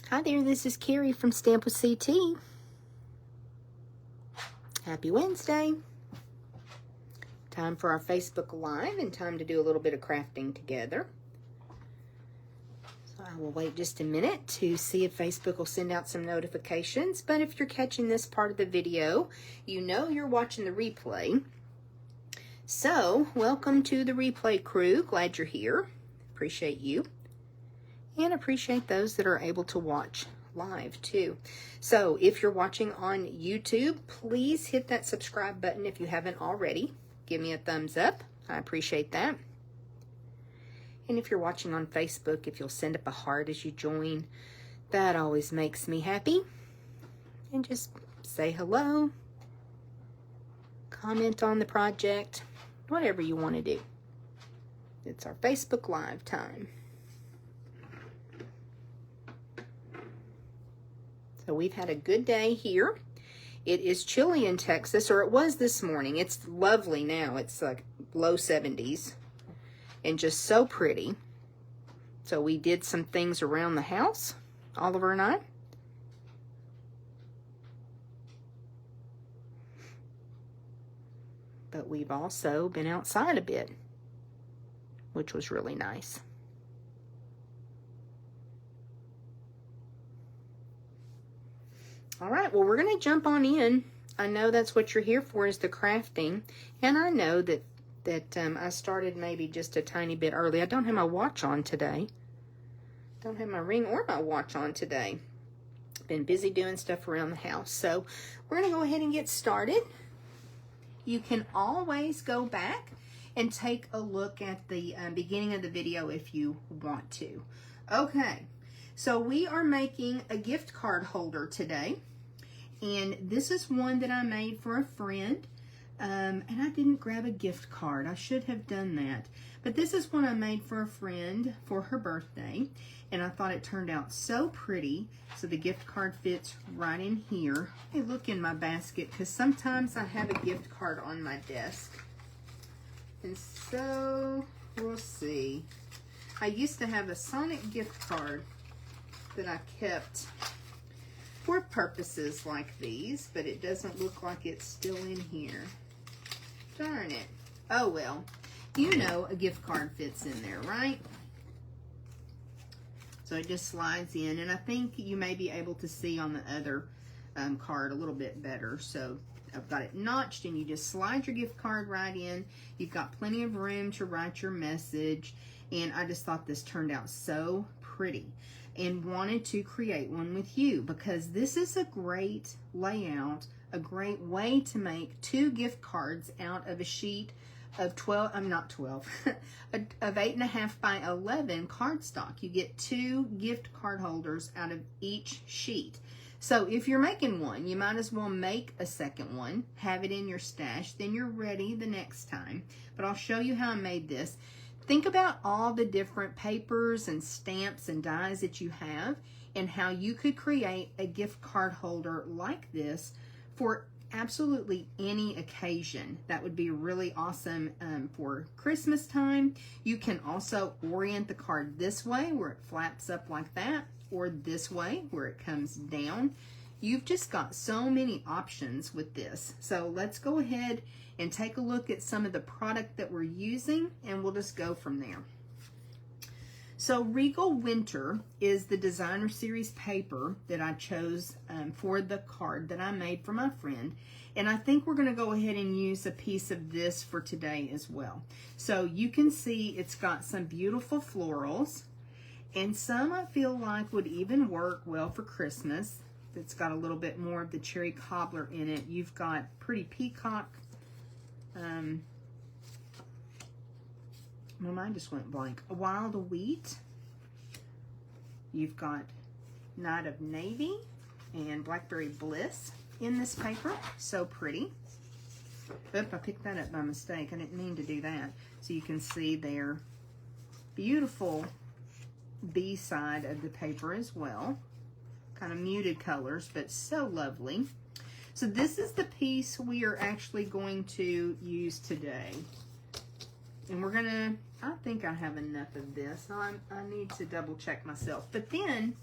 Hi there, this is Carrie from Stamp with CT. Happy Wednesday. Time for our Facebook Live and time to do a little bit of crafting together. So I will wait just a minute to see if Facebook will send out some notifications. But if you're catching this part of the video, you know you're watching the replay. So welcome to the replay crew. Glad you're here. Appreciate you. And appreciate those that are able to watch live too. So if you're watching on YouTube, please hit that subscribe button if you haven't already. Give me a thumbs up. I appreciate that. And if you're watching on Facebook, if you'll send up a heart as you join, that always makes me happy. And just say hello, comment on the project, whatever you want to do. It's our Facebook Live time. So we've had a good day here. It is chilly in Texas, or it was this morning. It's lovely now. It's like low 70s and just so pretty. So we did some things around the house, Oliver and I. But we've also been outside a bit, which was really nice. All right, well, we're going to jump on in. I know that's what you're here for, is the crafting. And I know that I started maybe just a tiny bit early. I don't have my watch on today. Don't have my ring or my watch on today. Been busy doing stuff around the house. So we're going to go ahead and get started. You can always go back and take a look at the beginning of the video if you want to. Okay, so we are making a gift card holder today. And this is one that I made for a friend. And I didn't grab a gift card. I should have done that. But this is one I made for a friend for her birthday. And I thought it turned out so pretty. So the gift card fits right in here. Hey, look in my basket, because sometimes I have a gift card on my desk. And so we'll see. I used to have a Sonic gift card that I kept for purposes like these, but it doesn't look like it's still in here. Darn it. Oh well, you know a gift card fits in there, right? So it just slides in, and I think you may be able to see on the other card a little bit better. So I've got it notched, and you just slide your gift card right in. You've got plenty of room to write your message, and I just thought this turned out so pretty and wanted to create one with you, because this is a great layout, a great way to make 2 gift cards out of a sheet of 12, of 8.5 by 11 cardstock. You get 2 gift card holders out of each sheet. So if you're making one, you might as well make a second one, have it in your stash, then you're ready the next time. But I'll show you how I made this. Think about all the different papers and stamps and dies that you have, and how you could create a gift card holder like this for absolutely any occasion. That would be really awesome for Christmas time. You can also orient the card this way where it flaps up like that, or this way where it comes down. You've just got so many options with this. So let's go ahead and take a look at some of the product that we're using, and we'll just go from there. So Regal Winter is the designer series paper that I chose for the card that I made for my friend. And I think we're going to go ahead and use a piece of this for today as well. So you can see it's got some beautiful florals, and some I feel like would even work well for Christmas. It's got a little bit more of the cherry cobbler in it. You've got pretty peacock. My mind just went blank. A wild wheat. You've got Night of Navy and Blackberry Bliss in this paper. So pretty. Oop, I picked that up by mistake. I didn't mean to do that. So you can see their beautiful B side of the paper as well. Kind of muted colors, but so lovely. So this is the piece we are actually going to use today. And we're gonna, I think I have enough of this. I need to double check myself. But then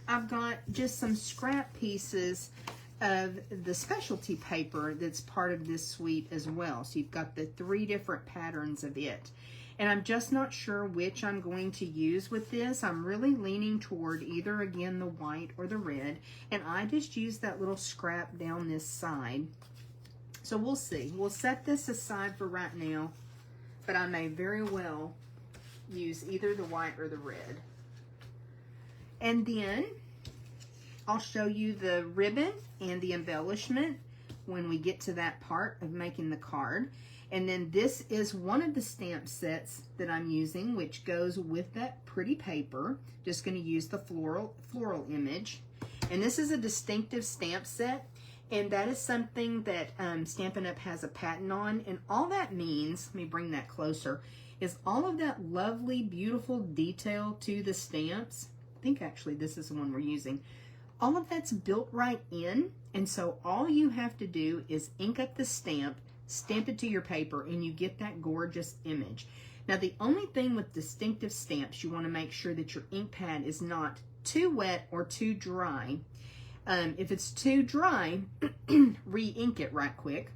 I've got just some scrap pieces of the specialty paper that's part of this suite as well. So you've got the 3 different patterns of it. And I'm just not sure which I'm going to use with this. I'm really leaning toward either, again, the white or the red. And I just use that little scrap down this side. So we'll see. We'll set this aside for right now. But I may very well use either the white or the red. And then I'll show you the ribbon and the embellishment when we get to that part of making the card. And then this is one of the stamp sets that I'm using, which goes with that pretty paper. Just going to use the floral image. And this is a distinctive stamp set, and that is something that Stampin' Up! Has a patent on. And all that means, let me bring that closer, is all of that lovely, beautiful detail to the stamps. I think actually this is the one we're using. All of that's built right in, and so all you have to do is ink up the stamp, stamp it to your paper, and you get that gorgeous image. Now, the only thing with distinctive stamps, you want to make sure that your ink pad is not too wet or too dry. If it's too dry, re-ink it right quick.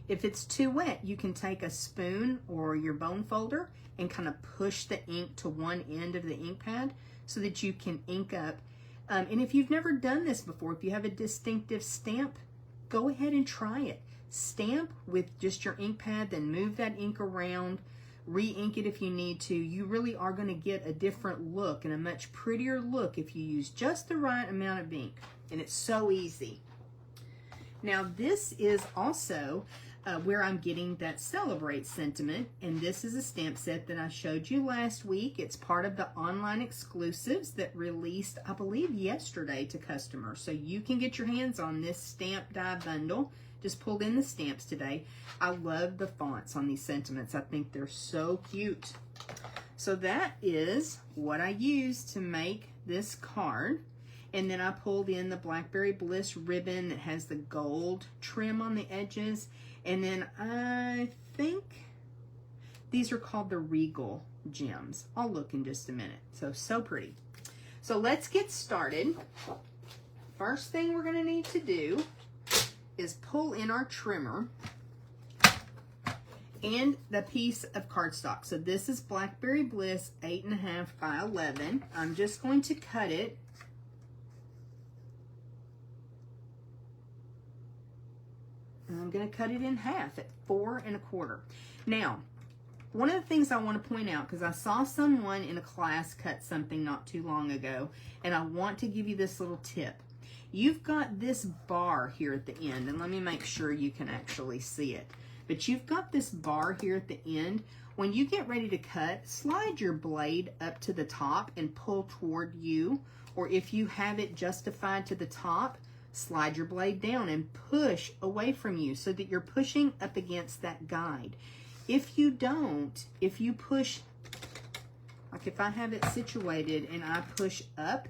If it's too wet, you can take a spoon or your bone folder and kind of push the ink to one end of the ink pad so that you can ink up. And if you've never done this before, if you have a distinctive stamp, go ahead and try it. Stamp with just your ink pad, then move that ink around, re-ink it if you need to. You really are going to get a different look and a much prettier look if you use just the right amount of ink. And it's so easy. Now, this is also where I'm getting that Celebrate sentiment, and this is a stamp set that I showed you last week. It's part of the online exclusives that released, I believe, yesterday to customers. So you can get your hands on this stamp die bundle. Just pulled in the stamps today. I love the fonts on these sentiments. I think they're so cute. So that is what I used to make this card. And then I pulled in the Blackberry Bliss ribbon that has the gold trim on the edges. And then I think these are called the Regal gems. I'll look in just a minute. So pretty. So let's get started. First thing we're going to need to do is pull in our trimmer and the piece of cardstock. So this is Blackberry Bliss 8.5 by 11. I'm just going to cut it. I'm going to cut it in half at 4 1/4. Now, one of the things I want to point out, because I saw someone in a class cut something not too long ago, and I want to give you this little tip. You've got this bar here at the end, and let me make sure you can actually see it. But you've got this bar here at the end. When you get ready to cut, slide your blade up to the top and pull toward you. Or if you have it justified to the top, slide your blade down and push away from you so that you're pushing up against that guide. If you don't, if you push, like if I have it situated and I push up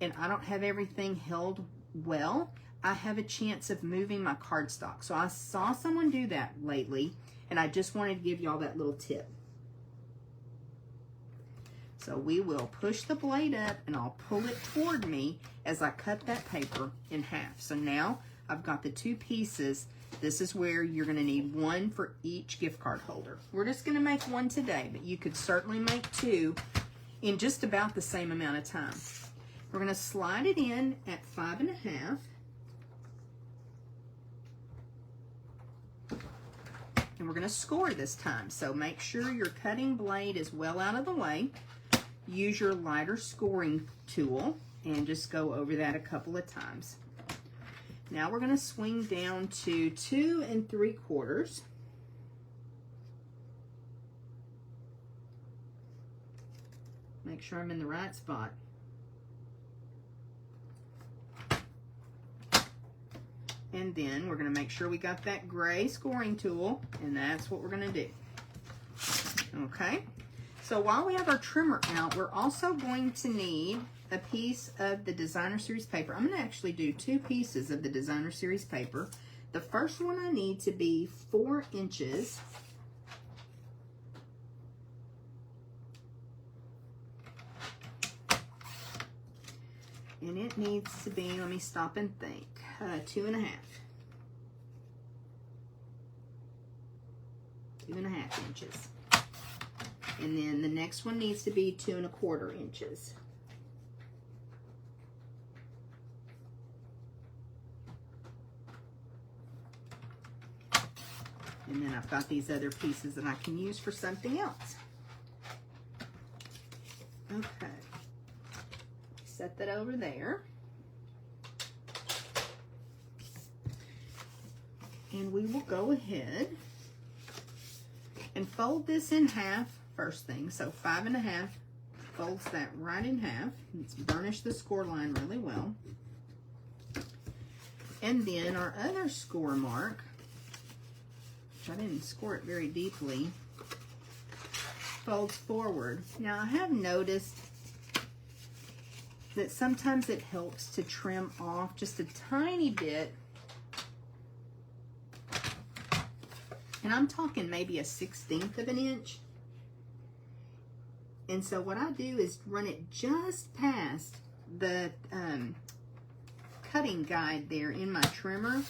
and I don't have everything held well, I have a chance of moving my cardstock. So I saw someone do that lately, and I just wanted to give y'all that little tip. So we will push the blade up, and I'll pull it toward me as I cut that paper in half. So now I've got the 2 pieces. This is where you're going to need 1 for each gift card holder. We're just going to make 1 today, but you could certainly make 2 in just about the same amount of time. We're going to slide it in at 5 1/2. And we're going to score this time. So make sure your cutting blade is well out of the way. Use your lighter scoring tool and just go over that a couple of times. Now we're going to swing down to 2 3/4. Make sure I'm in the right spot. And then we're going to make sure we got that gray scoring tool, and that's what we're going to do. Okay, so while we have our trimmer out, we're also going to need a piece of the Designer Series paper. I'm going to actually do 2 pieces of the Designer Series paper. The first one I need to be 4 inches. And it needs to be, let me stop and think, 2.5. 2.5 inches. And then the next one needs to be 2.25 inches. And then I've got these other pieces that I can use for something else. Okay. Set that over there. And we will go ahead and fold this in half first thing. So 5.5 folds that right in half. Let's burnish the score line really well. And then our other score mark, which I didn't score it very deeply, folds forward. Now I have noticed that sometimes it helps to trim off just a tiny bit. And I'm talking maybe a 1/16 of an inch. And so what I do is run it just past the cutting guide there in my trimmer.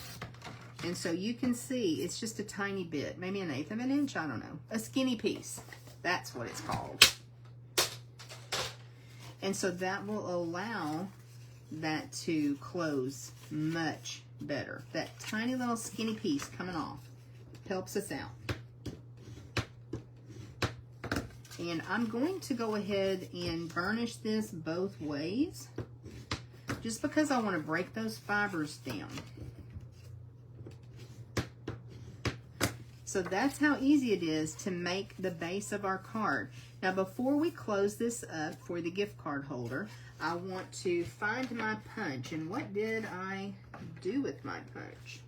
And so you can see it's just a tiny bit, maybe 1/8 of an inch, I don't know. A skinny piece, that's what it's called. And so that will allow that to close much better. That tiny little skinny piece coming off helps us out. And I'm going to go ahead and burnish this both ways, just because I want to break those fibers down. So that's how easy it is to make the base of our card. Now before we close this up for the gift card holder, I want to find my punch. And what did I do with my punch?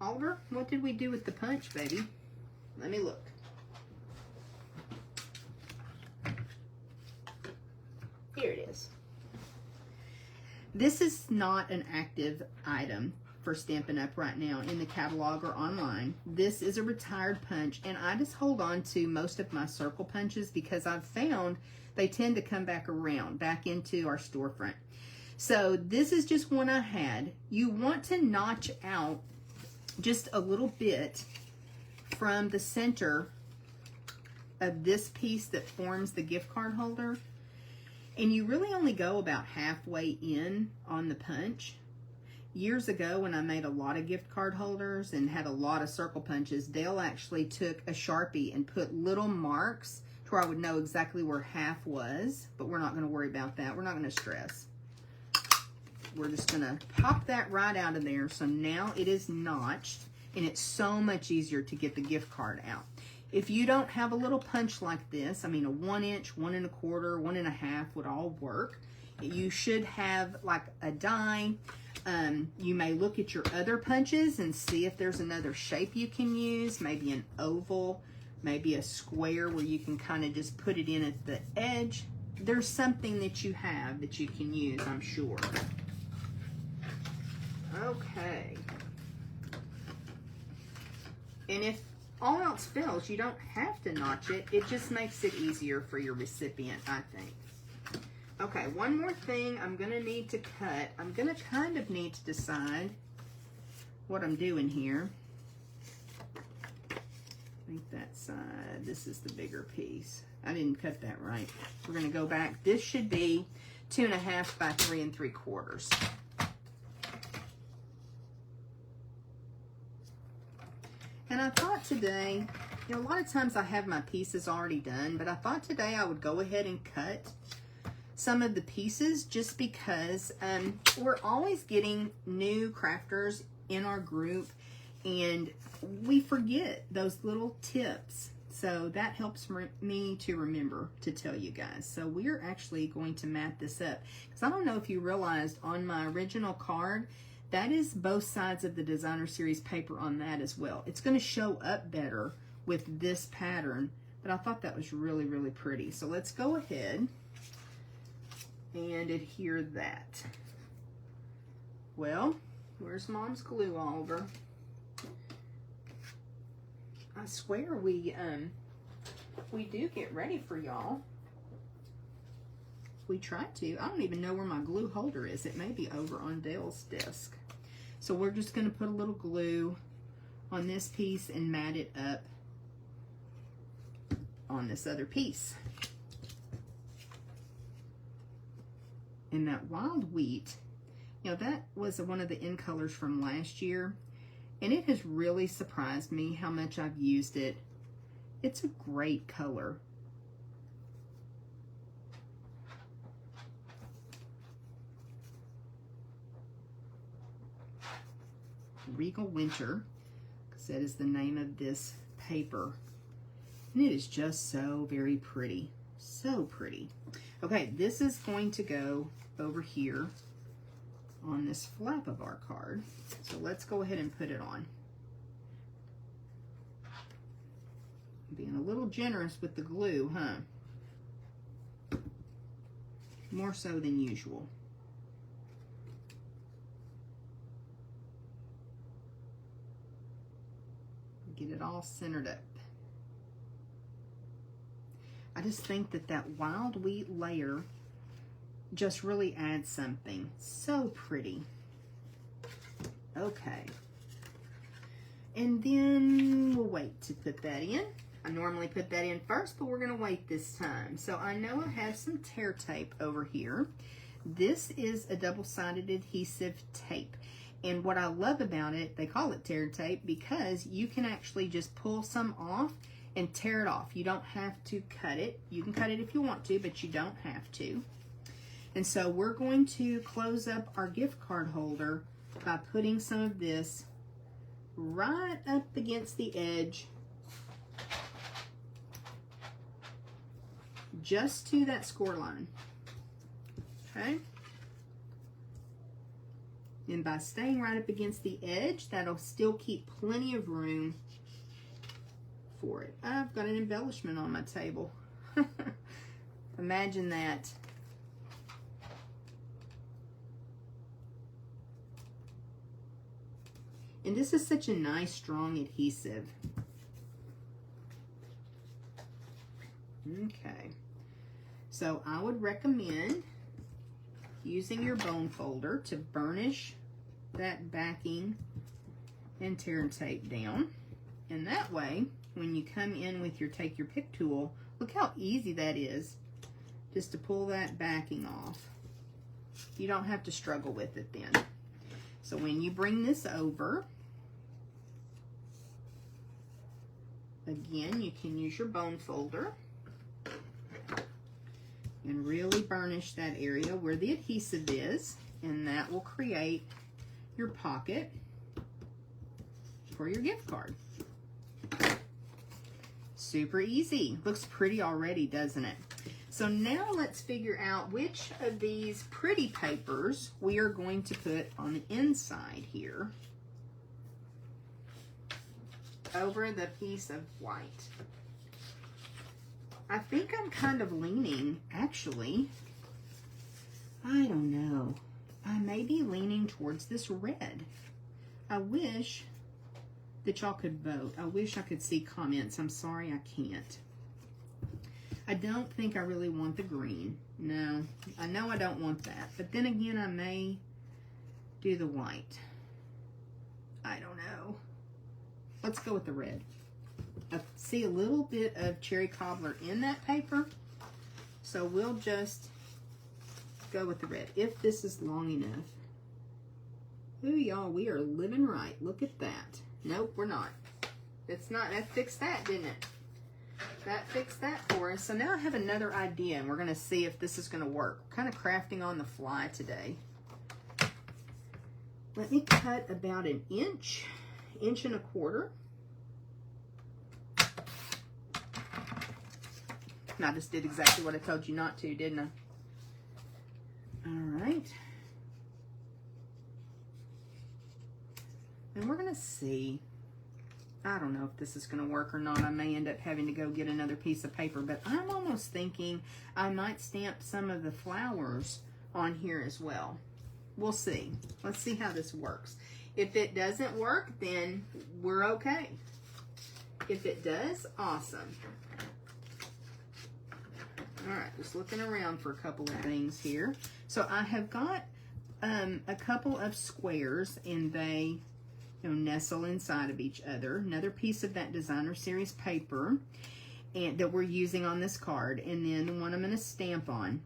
Oliver, what did we do with the punch, baby? Let me look. Here it is. This is not an active item for Stampin' Up! Right now in the catalog or online. This is a retired punch, and I just hold on to most of my circle punches because I've found they tend to come back around, back into our storefront. So this is just one I had. You want to notch out just a little bit from the center of this piece that forms the gift card holder. And you really only go about halfway in on the punch. Years ago, when I made a lot of gift card holders and had a lot of circle punches, Dale actually took a Sharpie and put little marks to where I would know exactly where half was, but we're not going to worry about that. We're not going to stress. We're just going to pop that right out of there. So now it is notched, and it's so much easier to get the gift card out. If you don't have a little punch like this, I mean a 1 inch, 1 1/4, 1 1/2 would all work. You should have like a die. You may look at your other punches and see if there's another shape you can use, maybe an oval, maybe a square where you can kind of just put it in at the edge. There's something that you have that you can use, I'm sure. Okay. And if all else fails, you don't have to notch it. It just makes it easier for your recipient, I think. Okay, one more thing I'm going to need to cut. I'm going to kind of need to decide what I'm doing here. I think that side, this is the bigger piece. I didn't cut that right. We're going to go back. This should be 2.5 by 3 3/4. And I thought today, you know, a lot of times I have my pieces already done, but I thought today I would go ahead and cut some of the pieces just because we're always getting new crafters in our group and we forget those little tips. So that helps me to remember to tell you guys. So we're actually going to mat this up because I don't know if you realized on my original card, that is both sides of the designer series paper on that as well. It's going to show up better with this pattern, but I thought that was really, really pretty. So let's go ahead and adhere that. Well, where's Mom's glue, Oliver? I swear we do get ready for y'all. we tried to. I don't even know where my glue holder is. It may be over on Dale's desk. So we're just going to put a little glue on this piece and mat it up on this other piece. And that wild wheat, you know, that was one of the in colors from last year, and it has really surprised me how much I've used it. It's a great color. Regal Winter, because that is the name of this paper. And it is just so very pretty. So pretty. Okay, this is going to go over here on this flap of our card. So let's go ahead and put it on. Being a little generous with the glue, huh? More so than usual. Get it all centered up. I just think that that wild wheat layer just really adds something. So pretty. Okay. And then we'll wait to put that in. I normally put that in first, but we're going to wait this time. So I know I have some tear tape over here. This is a double-sided adhesive tape. And what I love about it, they call it tear tape because you can actually just pull some off and tear it off. You don't have to cut it. You can cut it if you want to, but you don't have to. And so we're going to close up our gift card holder by putting some of this right up against the edge, just to that score line. Okay? And by staying right up against the edge, that'll still keep plenty of room for it. I've got an embellishment on my table. Imagine that. And this is such a nice, strong adhesive. Okay. So I would recommend using your bone folder to burnish that backing and tear and tape down. And that way, when you come in with your take your pick tool, look how easy that is just to pull that backing off. You don't have to struggle with it then. So when you bring this over, again, you can use your bone folder and really burnish that area where the adhesive is, and that will create your pocket for your gift card. Super easy. Looks pretty already, doesn't it? So now let's figure out which of these pretty papers we are going to put on the inside here over the piece of white. I think I'm kind of leaning, actually, I don't know. I may be leaning towards this red. I wish that y'all could vote. I wish I could see comments. I'm sorry I can't. I don't think I really want the green. No, I know I don't want that. But then again, I may do the white. I don't know. Let's go with the red. I see a little bit of cherry cobbler in that paper, so we'll just go with the red, if this is long enough. Ooh, y'all, we are living right. Look at that. Nope, we're not. It's not. That fixed that, didn't it? That fixed that for us. So now I have another idea, and we're going to see if this is going to work. We're kind of crafting on the fly today. Let me cut about an inch, inch and a quarter. And I just did exactly what I told you not to, didn't I? All right. And we're going to see. I don't know if this is going to work or not. I may end up having to go get another piece of paper, but I'm almost thinking I might stamp some of the flowers on here as well. We'll see. Let's see how this works. If it doesn't work, then we're okay. If it does, awesome. All right, just looking around for a couple of things here. So I have got a couple of squares, and they nestle inside of each other. Another piece of that Designer Series paper and that we're using on this card, and then the one I'm going to stamp on.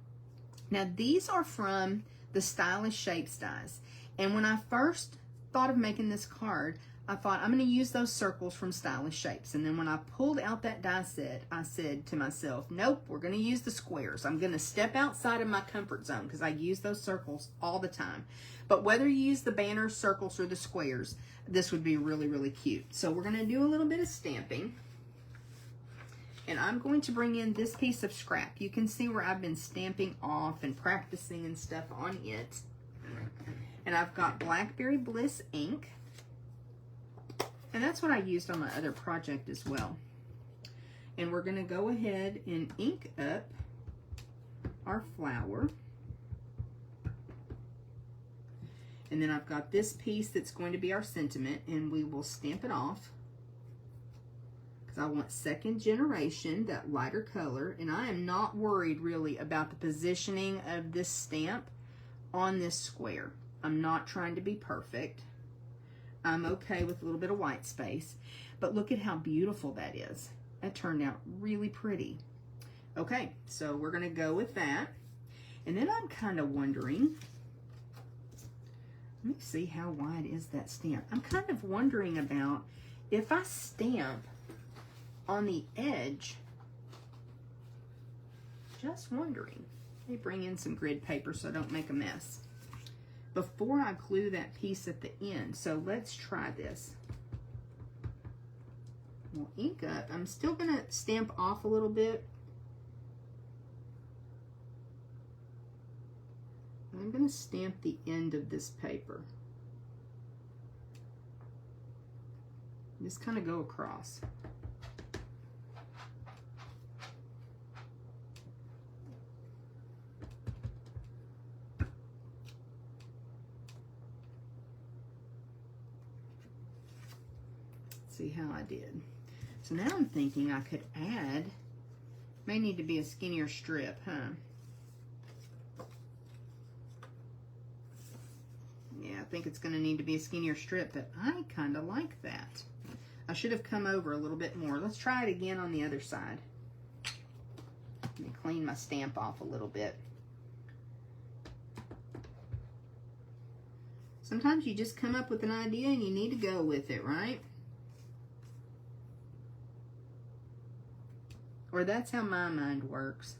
Now these are from the Stylish Shapes dies, and when I first thought of making this card, I thought I'm going to use those circles from Stylish Shapes, and then when I pulled out that die set, I said to myself, nope, we're going to use the squares. I'm going to step outside of my comfort zone because I use those circles all the time. But whether you use the banners, circles, or the squares, this would be really, really cute. So we're going to do a little bit of stamping. And I'm going to bring in this piece of scrap. You can see where I've been stamping off and practicing and stuff on it. And I've got Blackberry Bliss ink. And that's what I used on my other project as well. And we're going to go ahead and ink up our flower. And then I've got this piece that's going to be our sentiment, and we will stamp it off. I want second generation, that lighter color, and I am not worried really about the positioning of this stamp on this square. I'm not trying to be perfect. I'm okay with a little bit of white space, but look at how beautiful that is. That turned out really pretty. Okay, so we're going to go with that. And then I'm kind of wondering, let me see how wide is that stamp. I'm kind of wondering about if I stamp on the edge, just wondering. Let me bring in some grid paper so I don't make a mess before I glue that piece at the end. So let's try this. We'll ink up. I'm still going to stamp off a little bit. I'm going to stamp the end of this paper. Just kind of go across. See how I did. So now I'm thinking I could add, may need to be a skinnier strip, huh? Yeah, I think it's going to need to be a skinnier strip, but I kind of like that. I should have come over a little bit more. Let's try it again on the other side. Let me clean my stamp off a little bit. Sometimes you just come up with an idea and you need to go with it, right? Or that's how my mind works.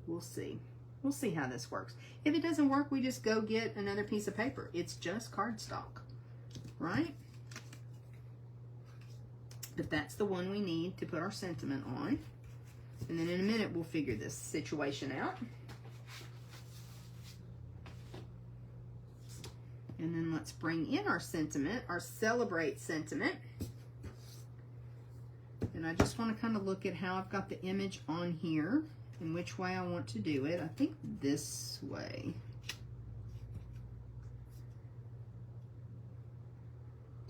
We'll see. We'll see how this works. If it doesn't work, we just go get another piece of paper. It's just cardstock, right? But that's the one we need to put our sentiment on. And then in a minute, we'll figure this situation out. And then let's bring in our sentiment, our celebrate sentiment. And I just want to kind of look at how I've got the image on here and which way I want to do it. I think this way.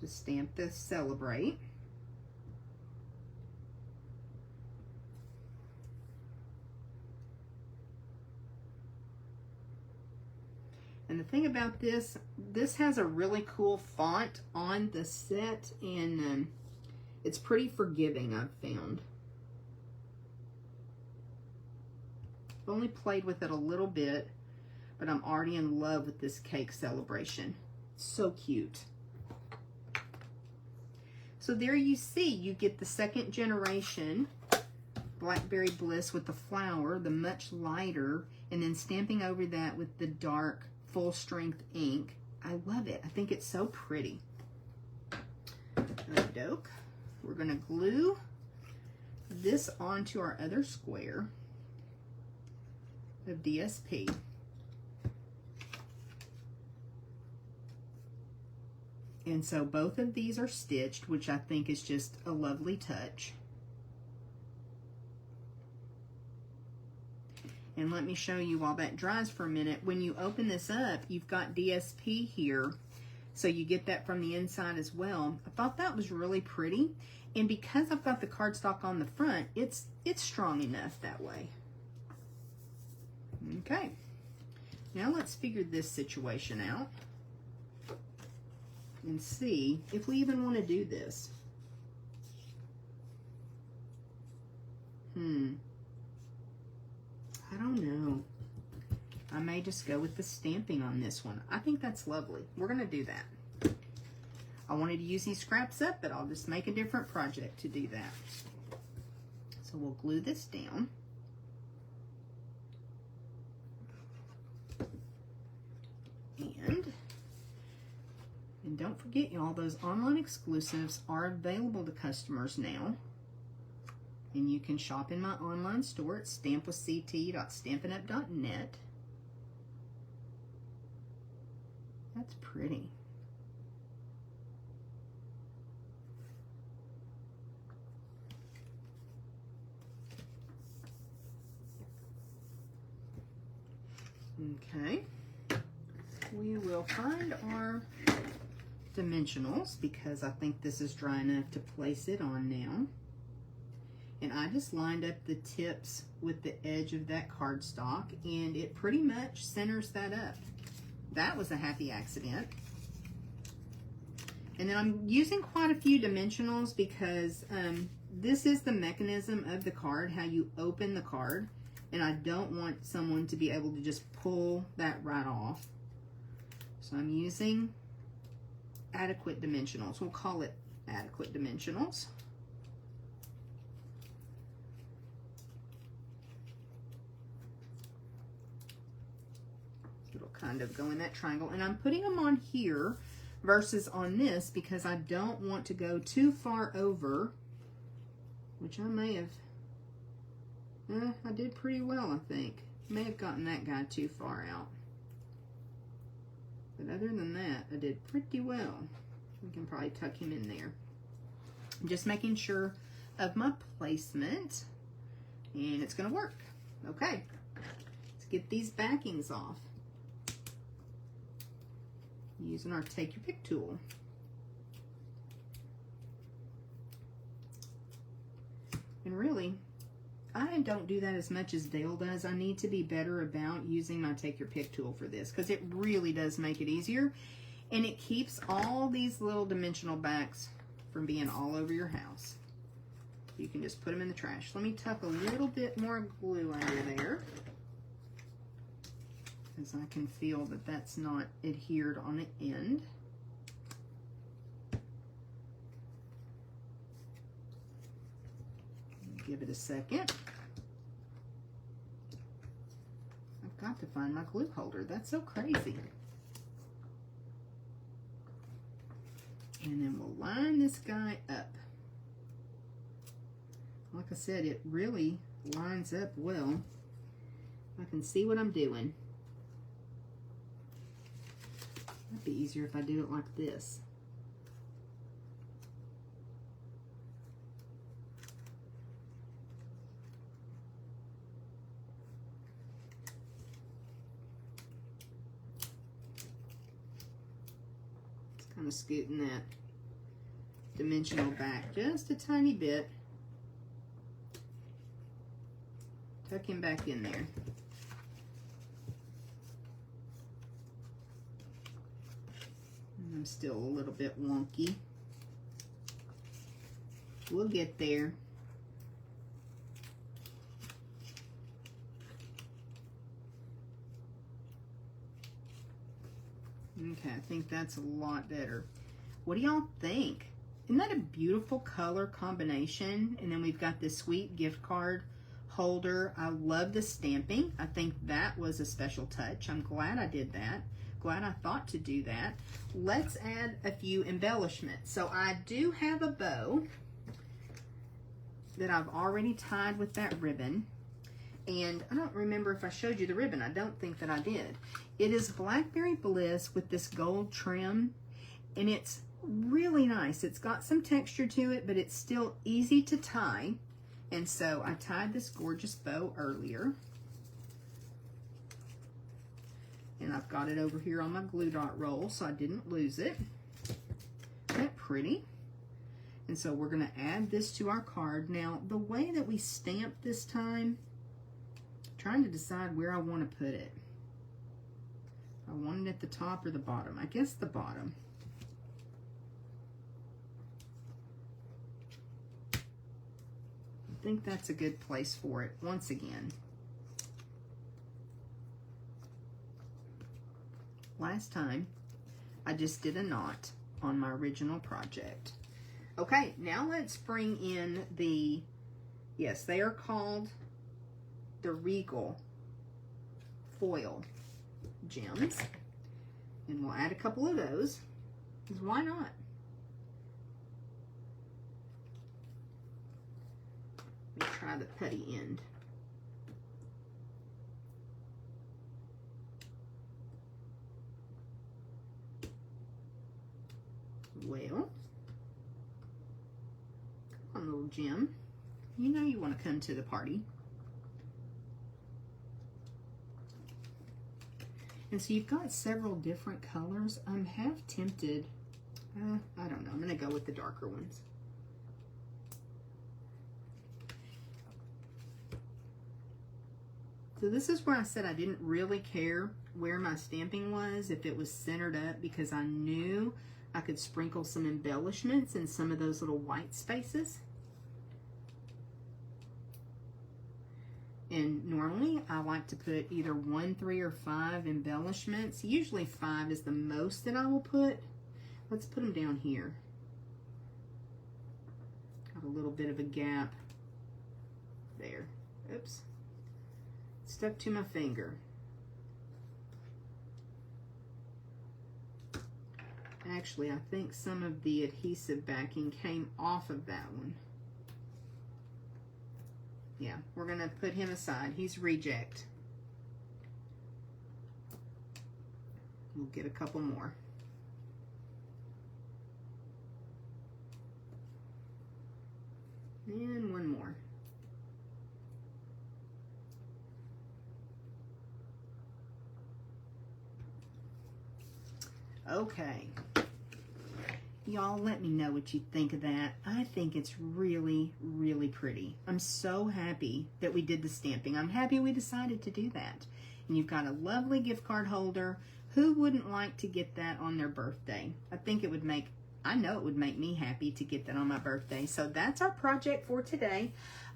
To stamp the celebrate. And the thing about this has a really cool font on the set, and it's pretty forgiving, I've found. I've only played with it a little bit, but I'm already in love with this cake celebration. It's so cute. So there you see, you get the second generation Blackberry Bliss with the flower, the much lighter, and then stamping over that with the dark full strength ink. I love it. I think it's so pretty. Okey-doke. We're going to glue this onto our other square of DSP. And so both of these are stitched, which I think is just a lovely touch. And let me show you while that dries for a minute. When you open this up, you've got DSP here. So you get that from the inside as well. I thought that was really pretty. And because I've got the cardstock on the front, it's strong enough that way. Okay. Now let's figure this situation out and see if we even want to do this. I don't know. I may just go with the stamping on this one. I think that's lovely. We're going to do that. I wanted to use these scraps up, but I'll just make a different project to do that. So we'll glue this down. And don't forget, y'all, those online exclusives are available to customers now. And you can shop in my online store at stampwithct.stampinup.net. That's pretty. Okay. We will find our dimensionals because I think this is dry enough to place it on now. And I just lined up the tips with the edge of that cardstock, and it pretty much centers that up. That was a happy accident. And then I'm using quite a few dimensionals because this is the mechanism of the card, how you open the card. And I don't want someone to be able to just pull that right off. So I'm using adequate dimensionals. We'll call it adequate dimensionals. It'll kind of go in that triangle. And I'm putting them on here versus on this because I don't want to go too far over, which I may have, I did pretty well, I think. May have gotten that guy too far out. But other than that, I did pretty well. We can probably tuck him in there. I'm just making sure of my placement, and it's going to work. Okay, let's get these backings off. Using our Take Your Pick tool. And really, I don't do that as much as Dale does. I need to be better about using my Take Your Pick tool for this because it really does make it easier. And it keeps all these little dimensional backs from being all over your house. You can just put them in the trash. Let me tuck a little bit more glue under there, because I can feel that that's not adhered on the end. Give it a second. I've got to find my glue holder. That's so crazy. And then we'll line this guy up. Like I said, it really lines up well. I can see what I'm doing. It'd be easier if I do it like this. Just kind of scooting that dimensional back just a tiny bit. Tuck him back in there. I'm still a little bit wonky. We'll get there. Okay, I think that's a lot better. What do y'all think? Isn't that a beautiful color combination? And then we've got this sweet gift card holder. I love the stamping. I think that was a special touch. I'm glad I did that. Glad I thought to do that. Let's add a few embellishments. So I do have a bow that I've already tied with that ribbon. And I don't remember if I showed you the ribbon. I don't think that I did. It is Blackberry Bliss with this gold trim. And it's really nice. It's got some texture to it, but it's still easy to tie. And so I tied this gorgeous bow earlier. And I've got it over here on my glue dot roll so I didn't lose it. Isn't that pretty? And so we're going to add this to our card. Now, the way that we stamp this time, I'm trying to decide where I want to put it. I want it at the top or the bottom. I guess the bottom. I think that's a good place for it once again. Last time, I just did a knot on my original project. Okay, now let's bring in the, yes, they are called the Regal foil gems. And we'll add a couple of those, because why not? Let me try the putty end. Well, come on, little gem. You know you want to come to the party. And so you've got several different colors. I'm half tempted. I don't know. I'm going to go with the darker ones. So this is where I said I didn't really care where my stamping was, if it was centered up, because I knew I could sprinkle some embellishments in some of those little white spaces. And normally I like to put either 1, 3, or 5 embellishments. Usually 5 is the most that I will put. Let's put them down here. Got a little bit of a gap there. Oops. Stuck to my finger. Actually, I think some of the adhesive backing came off of that one. Yeah, we're going to put him aside. He's reject. We'll get a couple more. And one more. Okay. Y'all, let me know what you think of that. I think it's really, really pretty. I'm so happy that we did the stamping. I'm happy we decided to do that. And you've got a lovely gift card holder. Who wouldn't like to get that on their birthday? I think it would make, I know it would make me happy to get that on my birthday. So that's our project for today.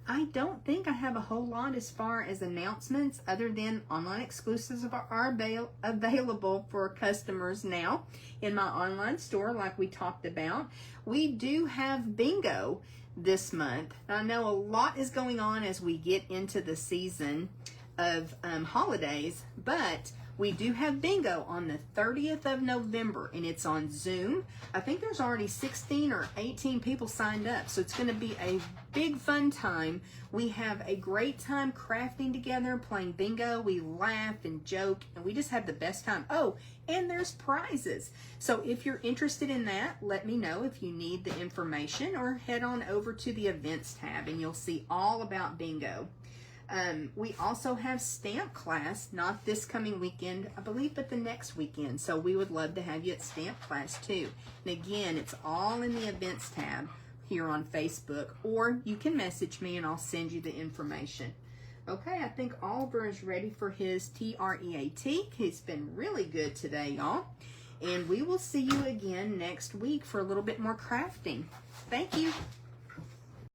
I don't think I have a whole lot as far as announcements other than online exclusives are available for customers now in my online store like we talked about. We do have bingo this month. I know a lot is going on as we get into the season of holidays, but we do have bingo on the 30th of November, and it's on Zoom. I think there's already 16 or 18 people signed up, so it's going to be a big fun time. We have a great time crafting together, playing bingo. We laugh and joke, and we just have the best time. Oh, and there's prizes. So if you're interested in that, let me know if you need the information, or head on over to the events tab, and you'll see all about bingo. We also have stamp class, not this coming weekend, I believe, but the next weekend. So we would love to have you at stamp class too. And again, it's all in the events tab here on Facebook, or you can message me and I'll send you the information. Okay, I think Oliver is ready for his TREAT. He's been really good today, y'all. And we will see you again next week for a little bit more crafting. Thank you.